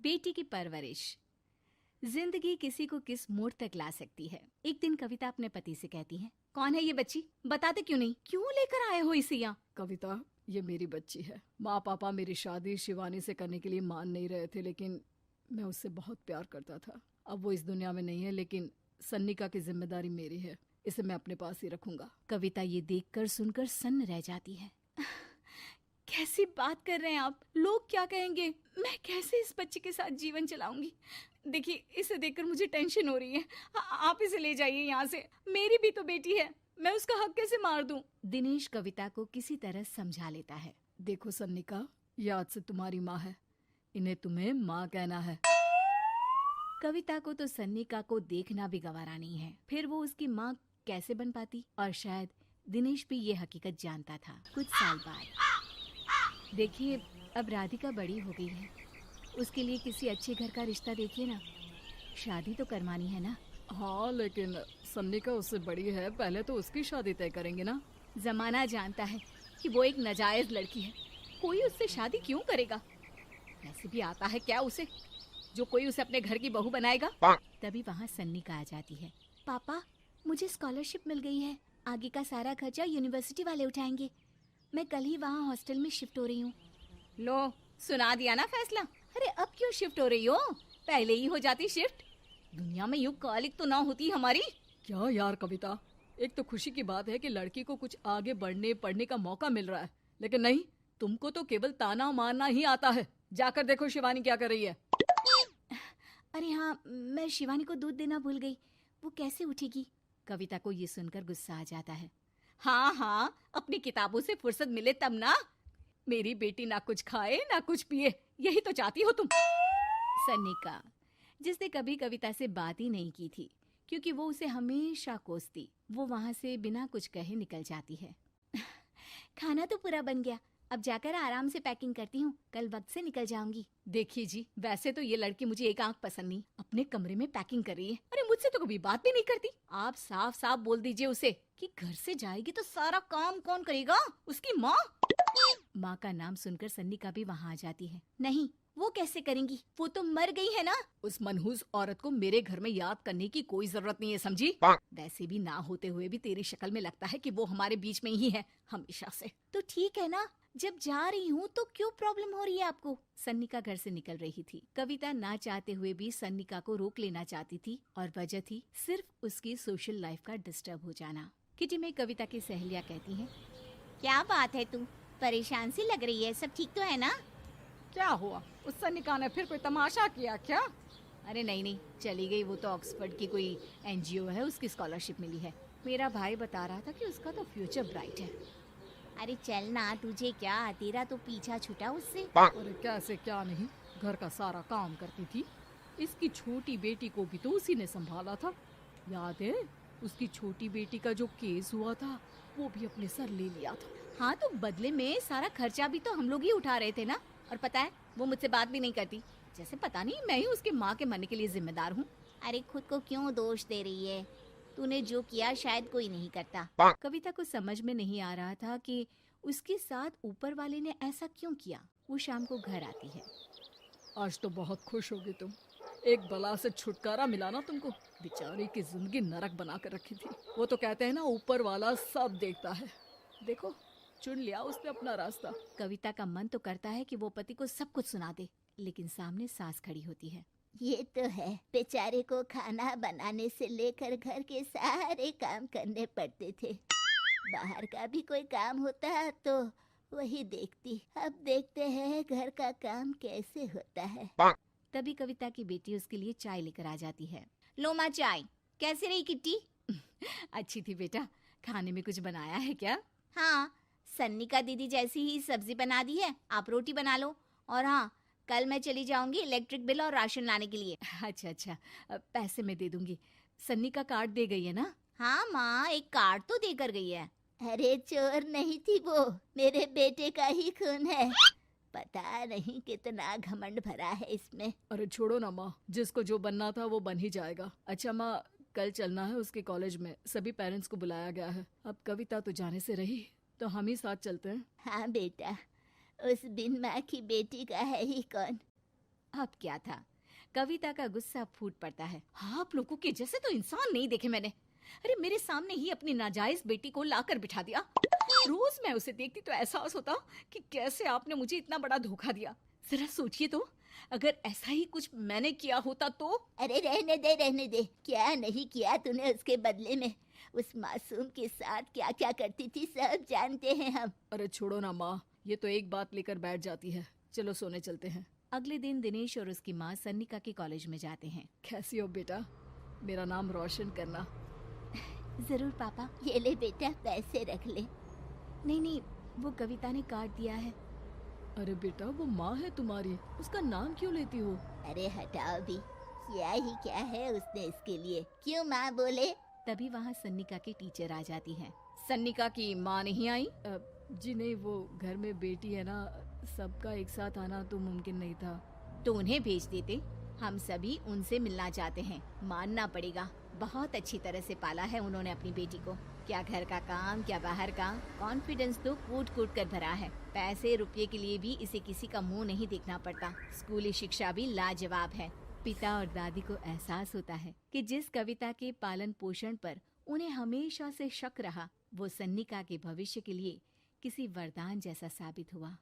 बेटी की परवरिश। जिंदगी किसी को किस मोड़ तक ला सकती है। एक दिन कविता अपने पति से कहती है, कौन है ये बच्ची, बताते क्यों नहीं, क्यों लेकर आए हो इसे यहाँ? कविता, ये मेरी बच्ची है। माँ पापा मेरी शादी शिवानी से करने के लिए मान नहीं रहे थे, लेकिन मैं उससे बहुत प्यार करता था। अब वो इस दुनिया में नहीं है, लेकिन सन्निका की जिम्मेदारी मेरी है। इसे मैं अपने पास ही रखूंगा। कविता ये देखकर सुनकर सन्न रह जाती है। कैसी बात कर रहे हैं आप? लोग क्या कहेंगे? मैं कैसे इस बच्चे के साथ जीवन चलाऊंगी? देखिए, इसे देखकर मुझे टेंशन हो रही है। आप इसे ले जाइए यहाँ से। मेरी भी तो बेटी है, मैं उसका हक कैसे मार दूं? दिनेश कविता को किसी तरह समझा लेता है। देखो सन्निका, ये आज से तुम्हारी माँ है, इन्हें तुम्हें माँ कहना है। कविता को तो सन्निका को देखना भी गवारा नहीं है, फिर वो उसकी माँ कैसे बन पाती? और शायद दिनेश भी ये हकीकत जानता था। कुछ साल बाद देखिए, अब राधिका बड़ी हो गई है, उसके लिए किसी अच्छे घर का रिश्ता देखिए ना। शादी तो करवानी है ना? हाँ, लेकिन सन्निका उससे बड़ी है, पहले तो उसकी शादी तय करेंगे ना। जमाना जानता है कि वो एक नाजायज लड़की है, कोई उससे शादी क्यों करेगा? वैसे भी आता है क्या उसे, जो कोई उसे अपने घर की बहू बनाएगा? तभी वहाँ सन्निका आ जाती है। पापा, मुझे स्कॉलरशिप मिल गई है, आगे का सारा खर्चा यूनिवर्सिटी वाले उठाएंगे। मैं कल ही वहाँ हॉस्टल में शिफ्ट हो रही हूँ। लो, सुना दिया ना फैसला। अरे अब क्यों शिफ्ट हो रही हो? पहले ही हो जाती शिफ्ट। दुनिया में यूं कालिक तो ना होती हमारी। क्या यार कविता, एक तो खुशी की बात है कि लड़की को कुछ आगे बढ़ने पढ़ने का मौका मिल रहा है, लेकिन नहीं, तुमको तो केवल ताना मारना ही आता है। जाकर देखो शिवानी क्या कर रही है। अरे हाँ, मैं शिवानी को दूध देना भूल गई, वो कैसे उठेगी? कविता को ये सुनकर गुस्सा आ जाता है। हाँ हाँ, अपनी किताबों से फुर्सत मिले तब ना। मेरी बेटी ना कुछ खाए ना कुछ पिए, यही तो चाहती हो तुम। सन्निका, जिसने कभी कविता से बात ही नहीं की थी, क्योंकि वो उसे हमेशा कोसती, वो वहां से बिना कुछ कहे निकल जाती है। खाना तो पूरा बन गया, अब जाकर आराम से पैकिंग करती हूँ, कल वक्त से निकल जाऊंगी। देखिए जी, वैसे तो ये लड़की मुझे एक आंख पसंद नहीं, अपने कमरे में पैकिंग कर रही है। अरे मुझसे तो कभी बात भी नहीं करती। आप साफ साफ बोल दीजिए उसे कि घर से जाएगी तो सारा काम कौन करेगा? उसकी माँ। माँ का नाम सुनकर सन्निका भी वहाँ आ जाती है। नहीं, वो कैसे करेंगी, वो तो मर गई है ना। उस मनहूस औरत को मेरे घर में याद करने की कोई जरूरत नहीं है, समझी? वैसे भी ना होते हुए भी तेरी शक्ल में लगता है कि वो हमारे बीच में ही है हमेशा से। तो ठीक है ना, जब जा रही हूँ तो क्यों प्रॉब्लम हो रही है आपको? सन्निका घर से निकल रही थी। कविता ना चाहते हुए भी सन्निका को रोक लेना चाहती थी, और वजह थी सिर्फ उसकी सोशल लाइफ का डिस्टर्ब हो जाना। किटी में कविता की सहेलियाँ कहती हैं, क्या बात है, तू परेशान सी लग रही है, सब ठीक तो है ना? क्या हुआ, उस सन्निका ने फिर कोई तमाशा किया क्या? अरे नहीं नहीं, चली गई, वो तो ऑक्सफोर्ड की कोई एनजीओ है, उसकी स्कॉलरशिप मिली है। मेरा भाई बता रहा था कि उसका तो फ्यूचर ब्राइट है। अरे चल ना, तुझे क्या, तेरा तो पीछा छूटा उससे। अरे कैसे क्या नहीं, घर का सारा काम करती थी। इसकी छोटी बेटी को भी तो उसी ने संभाला था। याद है, उसकी छोटी बेटी का जो केस हुआ था, वो भी अपने सर ले लिया था। हाँ, तो बदले में सारा खर्चा भी तो हम लोग ही उठा रहे थे ना। और पता है, वो मुझसे बात भी नहीं करती, जैसे पता नहीं मैं ही उसकी माँ के मरने के लिए जिम्मेदार हूँ। अरे खुद को क्यों दोष दे रही है? तूने जो किया शायद कोई नहीं करता। कविता को समझ में नहीं आ रहा था कि उसके साथ ऊपर वाले ने ऐसा क्यों किया। वो शाम को घर आती है। आज तो बहुत खुश होगी तुम, एक बला से छुटकारा मिला ना तुमको। बेचारी की जिंदगी नरक बना कर रखी थी। वो तो कहते हैं ना, ऊपर वाला सब देखता है। देखो, चुन लिया उसने अपना रास्ता। कविता का मन तो करता है कि वो पति को सब कुछ सुना दे, लेकिन सामने सास खड़ी होती है। ये तो है, बेचारे को खाना बनाने से लेकर घर के सारे काम करने पड़ते थे। बाहर का भी कोई काम होता तो वही देखती। अब देखते हैं घर का काम कैसे होता है। तभी कविता की बेटी उसके लिए चाय लेकर आ जाती है। लो माँ चाय। कैसी रही किट्टी? अच्छी थी बेटा, खाने में कुछ बनाया है क्या? हाँ, सन्निका दीदी जैसी ही सब्जी बना दी है, आप रोटी बना लो। और हाँ, कल मैं चली जाऊंगी इलेक्ट्रिक बिल और राशन लाने के लिए। अच्छा अच्छा, पैसे मैं दे दूंगी। सन्नी का कार्ड दे गई है ना? हाँ माँ, एक कार्ड तो देकर गई है। अरे चोर नहीं थी वो, मेरे बेटे का ही खून है। पता नहीं कितना घमंड भरा है इसमें। अरे छोड़ो ना माँ, जिसको जो बनना था वो बन ही जाएगा। अच्छा माँ, कल चलना है उसके कॉलेज में, सभी पेरेंट्स को बुलाया गया है। अब कविता तो जाने से रही, तो हम ही साथ चलते हैं। हाँ बेटा, उस बिन माँ की बेटी का है ही कौन। अब क्या था, कविता का गुस्सा फूट पड़ता है। हाँ, आप लोगों के जैसे तो इंसान नहीं देखे मैंने। अरे मेरे सामने ही अपनी नाजायज बेटी को लाकर बिठा दिया। रोज मैं उसे देखती तो एहसास होता कि कैसे आपने मुझे इतना बड़ा धोखा दिया। जरा सोचिए तो, अगर ऐसा ही कुछ मैंने किया होता तो। अरे रहने दे, क्या नहीं किया तूने उसके बदले में। उस मासूम के साथ क्या क्या करती थी सब जानते हैं हम। अरे छोड़ो ना माँ, ये तो एक बात लेकर बैठ जाती है। चलो सोने चलते हैं। अगले दिन दिनेश और उसकी माँ सन्निका के कॉलेज में जाते हैं। कैसी हो बेटा? मेरा नाम रोशन करना। जरूर पापा। ये ले बेटा, पैसे रख ले। नहीं, वो कविता ने काट दिया है। अरे बेटा, वो माँ है तुम्हारी, उसका नाम क्यों लेती हो? अरे हटाओ भी, क्या ही क्या है उसने इसके लिए, क्यों माँ बोले। तभी वहाँ सन्निका की टीचर आ जाती है। सन्निका की माँ नहीं आई? जी नहीं, वो घर में बेटी है ना, सबका एक साथ आना तो मुमकिन नहीं था। तो उन्हें भेज देते, हम सभी उनसे मिलना चाहते हैं। मानना पड़ेगा, बहुत अच्छी तरह से पाला है उन्होंने अपनी बेटी को। क्या घर का काम, क्या बाहर का, कॉन्फिडेंस तो कूट कूट कर भरा है। पैसे रुपये के लिए भी इसे किसी का मुंह नहीं देखना पड़ता। स्कूली शिक्षा भी लाजवाब है। पिता और दादी को एहसास होता है कि जिस कविता के पालन पोषण पर उन्हें हमेशा से शक रहा, वो सन्निका के भविष्य के लिए किसी वरदान जैसा साबित हुआ।